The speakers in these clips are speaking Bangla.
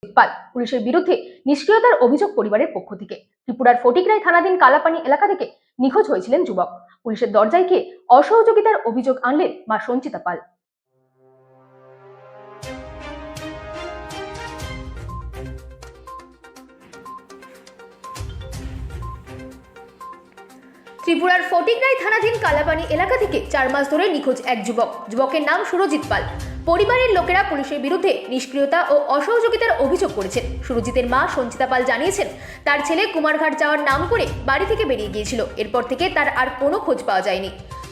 পাল পুলিশের বিরুদ্ধে নিষ্ক্রিয়তার অভিযোগ পরিবারের পক্ষ থেকে। ত্রিপুরার ফটিকরাই থানাধীন কালাপানি এলাকা থেকে নিখোঁজ হয়েছিলেন যুবক। পুলিশের দরজায় গিয়ে অসহযোগিতার অভিযোগ আনলেন মা সঞ্চিতা পাল। ত্রিপুরার ফটিকরাই থানাধীন কালাপানি এলাকা থেকে 4 মাস ধরে নিখোঁজ এক যুবক। যুবকের নাম সুরজিৎ পাল। পরিবারের লোকেরা পুলিশের বিরুদ্ধে নিষ্ক্রিয়তা ও অসহযোগিতার অভিযোগ করেছেন। সুরজিতের মা সঞ্চিতা পাল জানিয়েছেন, তার ছেলে কুমারঘাট যাওয়ার নাম করে বাড়ি থেকে বেরিয়ে গিয়েছিল। এরপর থেকে তার আর কোনো খোঁজ পাওয়া যায়নি।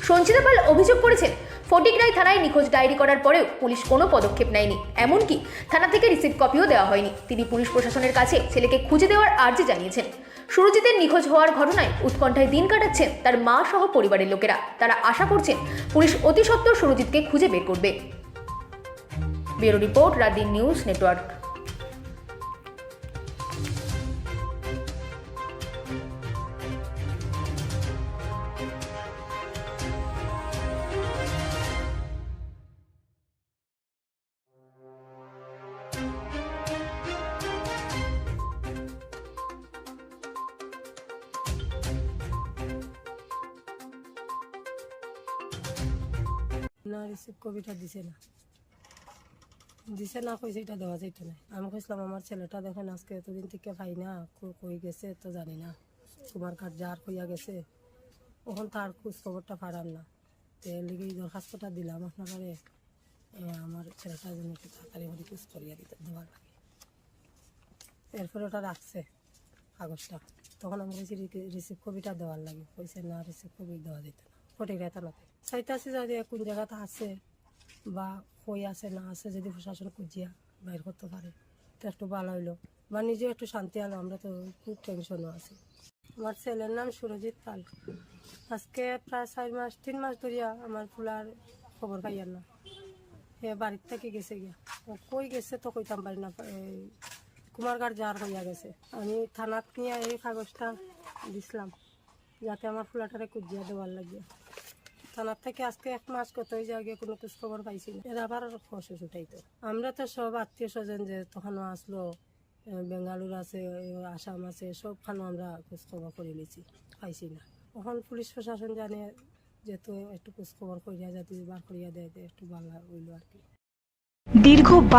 সঞ্চিতা পাল অভিযোগ করেছেন, ফটিকরাই থানায় নিখোঁজ ডায়েরি করার পরেও পুলিশ কোনো পদক্ষেপ নেয়নি, এমনকি থানা থেকে রিসিভ কপিও দেওয়া হয়নি। তিনি পুলিশ প্রশাসনের কাছে ছেলেকে খুঁজে দেওয়ার আর্জি জানিয়েছেন। সুরজিতের নিখোঁজ হওয়ার ঘটনায় উৎকণ্ঠায় দিন কাটাচ্ছেন তার মা সহ পরিবারের লোকেরা। তারা আশা করছেন পুলিশ অতি সত্বর সুরজিৎকে খুঁজে বের করবে। Bureau report, রাতদিন news network. না রিসিভ কবিটা দিছে না কইছে এটা দেওয়া যাইতো না। আমি কইছিলাম আমার ছেলেটা দেখেন আজকে এতদিন থেকে পাই না, কই গেছে তো জানি না, কুমারঘাট যার কইয়া গেছে, ওখান তার খোঁজ খবরটা পারাম না। তো এর লিগে দরখাস্তটা দিলাম আপনারে, আমার ছেলেটা যেন একটু তাড়াতাড়ি করে খোঁজ করিয়া দিতে দেওয়ার লাগে। এরপরে ওটা রাখছে কাগজটা, তখন আমি কইছি রিসিভ কপিটা দেওয়ার লাগে, কইছে না রিসিভ কপি দেওয়া যেত না। ফটিকরাই থানাতে চাইতেছি যদি কোন জায়গাতে আছে বা কই আছে না আছে, যদি প্রশাসন খুঁজিয়া বাইর করতে পারে তো একটু ভালো হইলো, বা নিজে একটু শান্তি হলো। আমরা তো খুব টেনশনও আছি। আমার ছেলের নাম সুরজিৎ পাল। আজকে প্রায় 3 মাস ধরিয়া আমার ফুলার খবর পাইয়ার না। এ বাড়ির থেকে গেছে গিয়া, কই গেছে তো কইতাম পারি না, কুমারঘাট যাওয়ার হইয়া গেছে। আমি থানাত নিয়ে এই কাগজটা দিছিলাম যাতে আমার ফুলাটারে খুঁজিয়া দেওয়ার লাগে। থানার থেকে আজকে 1 মাস কত হয়ে যায়, কোনো খোঁজ খবর পাইছি না। এর আবার খসুস উঠাইতো। আমরা তো সব আত্মীয় স্বজন যে তখনও আসলো, বেঙ্গালুর আছে, আসাম আছে, সবখানে আমরা খোঁজ খবর করে নিয়েছি, পাইছি না। এখন পুলিশ প্রশাসন জানে যেহেতু একটু খোঁজ খবর করিয়া যাতে বার করিয়া দেয় একটু ভালো হইলো আর কি।